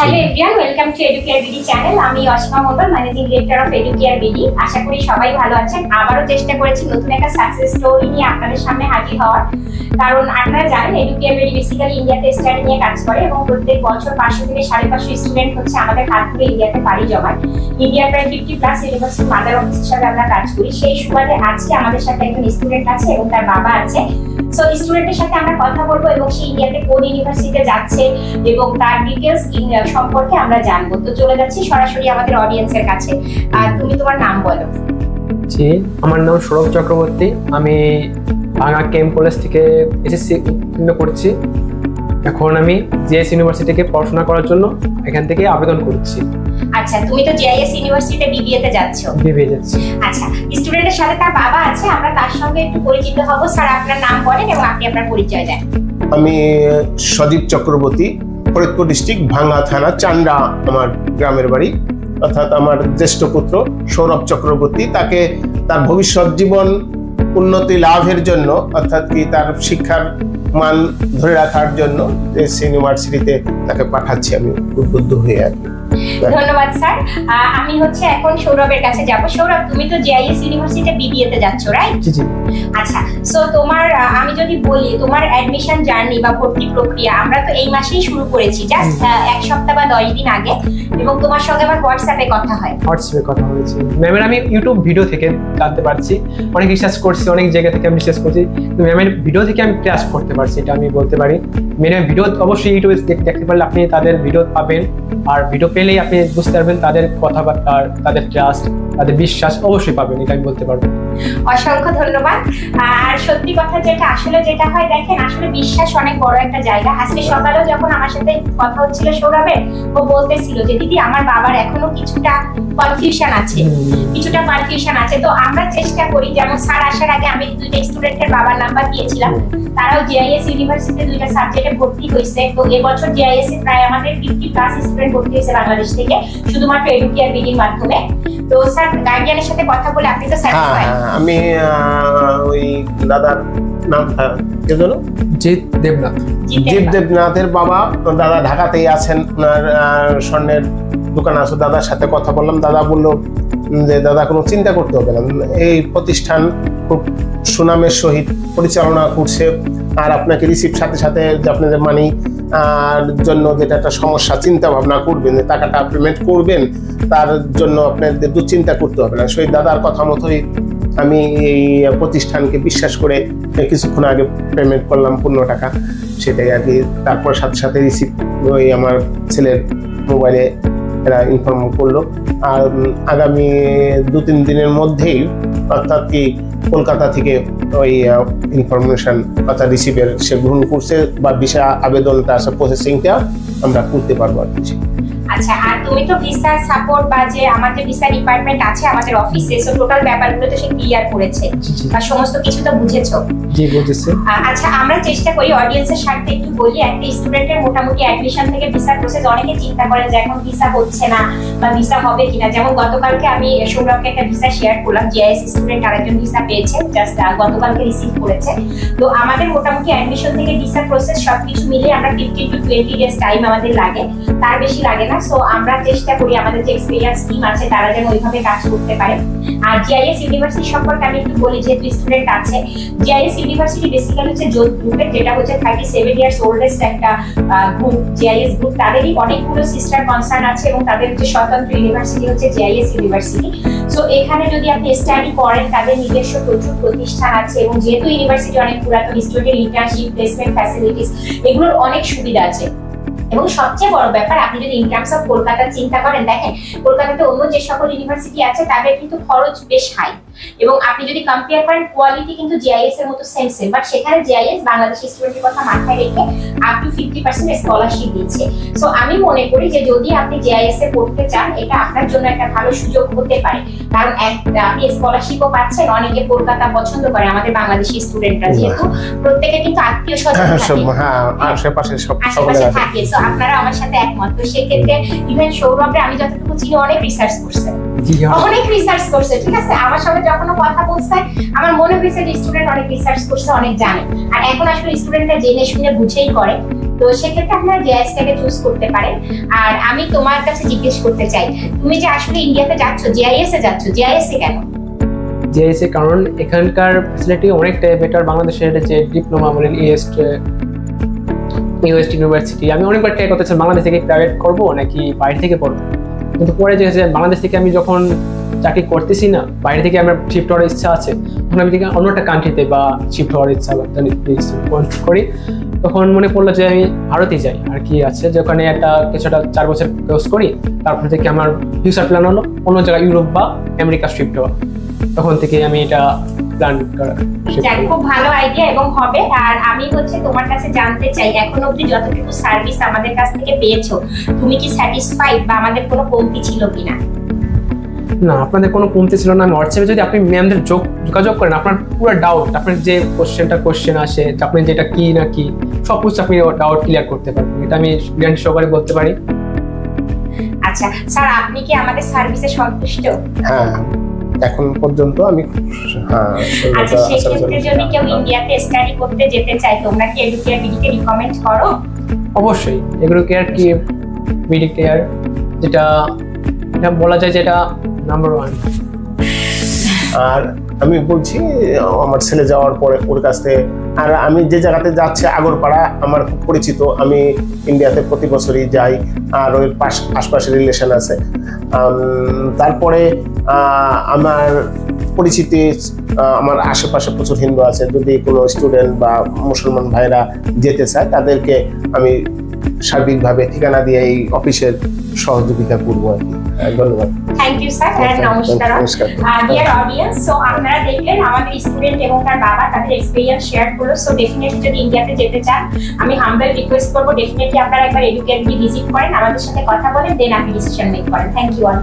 Hello everyone, welcome to Educare BD channel. আমি Asima Mondal, managing director of Educare BD. আশা করি সবাই ভালো আছেন। আবারও চেষ্টা করেছি নতুন একটা সাকসেস স্টোরি নিয়ে আপনাদের সামনে হাজির হওয়ার। কারণ আপনারা জানেন এডুকেয়ার বিডি বেসিক্যালি ইন্ডিয়াতে স্টাডি নিয়ে কাজ করে এবং প্রত্যেক বছর 500 থেকে 550 স্টুডেন্ট হচ্ছে আমাদের হাত ধরে ইন্ডিয়াতে পাড়ি জমায়। ইন্ডিয়ার প্রায় 50+ ইউনিভার্সিটি মাদার অফিস হিসাবে আমরা কাজ করি। সেই সুবাদে আজকে আমাদের সাথে একজন স্টুডেন্ট আছে এবং তার বাবা আছে। সো স্টুডেন্টের সাথে আমরা কথা বলবো এবং সে ইন্ডিয়াতে কোন ইউনিভার্সিটিতে যাচ্ছে এবং তার ডিটেইলস সম্পর্কে আমরা জানবো। তো চলে যাচ্ছি সরাসরি আমাদের অডিয়েন্সের কাছে। তুমি তোমার নাম বলো। জি, আমার নাম সৌরভ চক্রবর্তী। আমি ভাঙা কেম কলেজ থেকে এসএসসি উত্তীর্ণ করছি। এখন আমি জেএস ইউনিভার্সিটিতে পড়াশোনা করার জন্য এখান থেকে আবেদন করছি। আচ্ছা, তুমি তো জেএস ইউনিভার্সিটিতে বিবিএ তে যাচ্ছো। বিবিএ যাচ্ছি। আচ্ছা, স্টুডেন্টের সাথে তার বাবা আছে, আমরা তার সঙ্গে একটু পরিচিত হব। স্যার, আপনার নাম বলেন এবং আপনি আপনার পরিচয় দেন। আমি সদীপ চক্রবর্তী, ফরিদপুর ডিস্ট্রিক্ট, ভাঙ্গা থানা, চান্ডা আমার গ্রামের বাড়ি। অর্থাৎ আমার জ্যেষ্ঠ পুত্র সৌরভ চক্রবর্তী, তাকে তার ভবিষ্যৎ জীবন উন্নতি লাভের জন্য, অর্থাৎ কি তার শিক্ষার মান ধরে রাখার জন্য এস ইউনিভার্সিটিতে তাকে পাঠাচ্ছি আমি উদ্বুদ্ধ হয়ে আর কি। ধন্যবাদ স্যার। আমি হচ্ছে এখন সৌরভের কাছে যাব। সৌরভ, তুমি তো জেআইএস ইউনিভার্সিটিতে বিবিএ তে যাচ্ছ, রাইট? জি জি। আচ্ছা, সো তোমার আমি যদি বলি তোমার অ্যাডমিশন জার্নি বা ভর্তি প্রক্রিয়া আমরা তো এই মাসেই শুরু করেছি, জাস্ট এক সপ্তাহ বা 10 দিন আগে, এবং তোমার সঙ্গে আমার হোয়াটসঅ্যাপে কথা হয়। হোয়াটসঅ্যাপে কথা হয়েছে ম্যামের। আমি ইউটিউব ভিডিও থেকে জানতে পারছি, অনেক রিসার্চ করছি, অনেক জায়গা থেকে আমি রিসার্চ করছি, তো ম্যামের ভিডিও থেকে আমি ট্রাস্ট করতে পারছি, এটা আমি বলতে পারি। ম্যামের ভিডিও অবশ্যই ইউটিউবে দেখতে পারলে আপনি তাদের ভিডিও পাবেন, আর ভিডিও পেলেই আপনি বুঝতে পারবেন তাদের কথাবার্তা, তাদের ট্রাস্ট, তাদের বিশ্বাস অবশ্যই পাবেন, এটা আমি বলতে পারবো। অসংখ্য ধন্যবাদ। আর সত্যি কথা যেটা হয়, দেখেন আসলে বিশ্বাস অনেক বড় একটা জায়গা। আজকে সকালেও যখন আমার সাথে কথা হচ্ছিল সৌরভের, ও বলতেছিল যে দিদি আমার বাবার এখনো কিছুটা কনফিউশন আছে। তো আমরা চেষ্টা করি, যেমন স্যার আসার আগে আমি 2টা স্টুডেন্টের বাবার নাম্বার দিয়েছিলাম, তারাও জেআইএস ইউনিভার্সিটিতে 2টা সাবজেক্টে ভর্তি হয়েছে। তো এবছর জেআইএস এ প্রায় আমাদের 50+ স্টুডেন্ট ভর্তি হয়েছে বাংলাদেশ থেকে, শুধুমাত্র এডুকেয়ার বিডির মাধ্যমে। তো স্যার, গার্ডিয়ানের সাথে কথা বলে আপনি তো স্যাটিসফাইড? আমি ওই দাদার নামটা কি জানো? জিৎ দেবনাথের বাবা। দাদা ঢাকাতেই আছেন, ওনার স্বর্ণের দোকান আছে। দাদার সাথে কথা বললাম, দাদা বললো যে দাদা কোনো চিন্তা করতে হবে না, এই প্রতিষ্ঠান খুব সুনামের সহিত পরিচালনা করছে। আর আপনাকে রিসিভ সাথে সাথে যে আপনাদের মানি আর জন্য যেটা একটা সমস্যা চিন্তা ভাবনা করবেন, যে টাকাটা পেমেন্ট করবেন, তার জন্য আপনাদের দুশ্চিন্তা করতে হবে না। সেই দাদার কথা মতোই আমি এই প্রতিষ্ঠানকে বিশ্বাস করে কিছুক্ষণ আগে পেমেন্ট করলাম 15 টাকা, সেটাই আর কি। তারপর সাথে সাথে রিসিভ ওই আমার ছেলের মোবাইলে এরা ইনফর্ম করলো। আর আগামী 2-3 দিনের মধ্যেই, অর্থাৎ কি কলকাতা থেকে ওই ইনফরমেশন অর্থাৎ রিসিভের সে গ্রহণ করছে বা ভিসা আবেদনটা আছে, প্রসেসিংটা আমরা করতে পারবো আর কি। আচ্ছা, আর তুমি তো ভিসা সাপোর্ট বা যে আমাদের ভিসা ডিপার্টমেন্ট আছে আমাদের অফিসে, সো টোটাল ব্যাপারগুলো তো সে ক্লিয়ার করেছে বা সমস্ত কিছু তো বুঝেছো? জি, বুঝেছি। আচ্ছা, আমরা চেষ্টা করি অডিয়েন্সের সাথে একটু বলি, একটা স্টুডেন্টের মোটামুটি অ্যাডমিশন থেকে ভিসা প্রসেস, অনেকে চিন্তা করে যে এখন ভিসা হচ্ছে না বা ভিসা হবে কিনা। যেমন গতকালকে আমি সৌরভকে একটা ভিসা শেয়ার করলাম, জেআইএস স্টুডেন্ট আরেকজন ভিসা পেয়েছে, জাস্ট গতকালকে রিসিভ করেছে। তো আমাদের মোটামুটি অ্যাডমিশন থেকে ভিসা প্রসেস সবকিছু মিলিয়ে আমরা 15 to 20 ডেজ টাইম আমাদের লাগে, তার বেশি লাগে না। সো আমরা চেষ্টা করি আমাদের যে এক্সপেরিয়েন্স টিম আছে তারা যেন ওইভাবে কাজ করতে পারে। আর জিআইএস ইউনিভার্সিটি সম্পর্কে আমি একটু বলি, যেহেতু স্টুডেন্ট আছে। জিআইএস ইউনিভার্সিটি বেসিক্যালি হচ্ছে জোট গ্রুপের, যেটা হচ্ছে 37 ইয়ার্স ওল্ডেস্ট একটা গ্রুপ, জিআইএস গ্রুপ। তাদেরই অনেকগুলো সিস্টার কনসার্ন আছে এবং তাদের হচ্ছে স্বতন্ত্র ইউনিভার্সিটি হচ্ছে জিআইএস ইউনিভার্সিটি। সো এখানে যদি আপনি স্টাডি করেন, তাদের নিজস্ব প্রচুর প্রতিষ্ঠান আছে এবং যেহেতু ইউনিভার্সিটি অনেক পুরাতন, স্টুডেন্ট ইন্টার্নশিপ, প্লেসমেন্ট ফ্যাসিলিটিস, এগুলোর অনেক সুবিধা আছে। এবং সবচেয়ে বড় ব্যাপার, আপনি যদি ইন টার্মস অফ কলকাতা চিন্তা করেন, দেখেন কলকাতাতে অন্য যে সকল ইউনিভার্সিটি আছে তাদের কিন্তু খরচ বেশ হাই, এবং আপনি যদি কম্পেয়ার করেন কোয়ালিটি কিন্তু জেআইএস এর মতো সেম, বাট সেখানে জেআইএস বাংলাদেশি স্টুডেন্টের কথা মাথায় রেখে আপ টু 50% স্কলারশিপ দিচ্ছে। সো আমি মনে করি যে যদি আপনি জেআইএস এ পড়তে চান, এটা আপনার জন্য একটা ভালো সুযোগ হতে পারে, কারণ আপনি স্কলারশিপও পাচ্ছেন। অনেকে কলকাতা পছন্দ করে আমাদের বাংলাদেশি স্টুডেন্টরা, যেহেতু প্রত্যেকে কিন্তু আত্মীয় স্বজন থাকে। সো আপনারা আমার সাথে একমত। তো সেক্ষেত্রে ইভেন সৌরভরে আমি যতটুকু চিনি অনেক রিসার্চ করছে, ঠিক আছে? আমার সঙ্গে যখন কথা বলছে আমার মনে হয়েছে যে স্টুডেন্ট অনেক রিসার্চ করছে, অনেক জানে। আর এখন আসলে স্টুডেন্টরা জেনে শুনে বুঝেই করে, তো সেক্ষেত্রে আপনারা জেআইএসটাকে চুজ করতে পারেন। আর আমি তোমার কাছে জিজ্ঞেস করতে চাই, তুমি যে আসলে ইন্ডিয়াতে যাচ্ছ, জেআইএস এ যাচ্ছ, জেআইএস এ কেন? জেআইএস এর কারণ এখানকার ফ্যাসিলিটি অনেকটাই বেটার। বাংলাদেশের যে ডিপ্লোমা বলেন ইউএসট ইউনিভার্সিটি, আমি অনেকবার ট্রাই করতেছিলাম বাংলাদেশ থেকে প্রাইভেট করবো নাকি বাইরে থেকে পড়বো, কিন্তু পরে যে বাংলাদেশ থেকে আমি যখন চাকরি করতেছি না, বাইরে থেকে আমার শিফট হওয়ার ইচ্ছা আছে, তখন আমি অন্য একটা কান্ট্রিতে বা শিফট হওয়ার ইচ্ছা করি, তখন মনে পড়লো যে আমি ভারতে যাই। আর কি আছে যে ওখানে কিছুটা 4 বছর কোর্স করি, তারপর থেকে আমার ফিউচার প্ল্যান হলো অন্য জায়গায় ইউরোপ বা আমেরিকা শিফট হওয়া। তখন থেকে আমি এটা প্ল্যান করা। খুব ভালো আইডিয়া এবং হবে। আর আমি তোমার কাছে জানতে চাই, এখন অবধি যতটুকু সার্ভিস আমাদের কাছ থেকে পেয়েছো, তুমি কি স্যাটিসফাইড বা আমাদের কোনো কমতি ছিল কিনা? না, আপনাদের কোনো কমতি ছিল না। আমি হোয়াটসঅ্যাপে যদি আপনি ম্যামদের যোগাযোগ করেন, আপনার পুরো ডাউট, আপনার যে কোশ্চেন আসে, আপনি যেটা কি না কি সব কিছু আপনি ডাউট ক্লিয়ার করতে পারবেন, এটা আমি গ্যারান্টি সহকারে বলতে পারি। আচ্ছা স্যার, আপনি কি আমাদের সার্ভিসে সন্তুষ্ট? হ্যাঁ, এখন পর্যন্ত আমি আচ্ছা, সেক্ষেত্রে যদি কেউ ইন্ডিয়াতে স্টাডি করতে যেতে চায়, তোমরা কি এডুকেয়ার বিডিকে রিকমেন্ড করো? অবশ্যই। এডুকেয়ার কি বিডিকেয়ার, যেটা বলা যায় যেটা নাম্বার 1। আর আমি বলছি আমার ছেলে যাওয়ার পরে ওর কাছ থেকে, আর আমি যে জায়গাতে যাচ্ছি আগরপাড়া আমার খুব পরিচিত, আমি ইন্ডিয়াতে প্রতি বছরই যাই, আর ওই আশপাশে রিলেশন আছে। তারপরে আমার পরিচিতি, আমার আশেপাশে প্রচুর হিন্দু আছে, যদি কোনো স্টুডেন্ট বা মুসলমান ভাইরা যেতে চায় তাদেরকে আমি সার্বিকভাবে ঠিকানা দিয়ে এই অফিসের সহযোগিতা করবো আর কি। ধন্যবাদ। থ্যাংক ইউ স্যার, নমস্কার। ডিয়ার অডিয়েন্স, সো আপনারা দেখলেন আমাদের স্টুডেন্ট এবং তার বাবা তাদের এক্সপেরিয়েন্স শেয়ার করলো। সো ডেফিনেটলি যদি ইন্ডিয়াতে যেতে চান, আমি হাম্বল রিকোয়েস্ট করবো ডেফিনেটলি আপনারা একবার এডুকেয়ার ভিজিট করেন, আমাদের সাথে কথা বলেন, দেন আপনি ডিসিশন মেক করেন। Thank you all.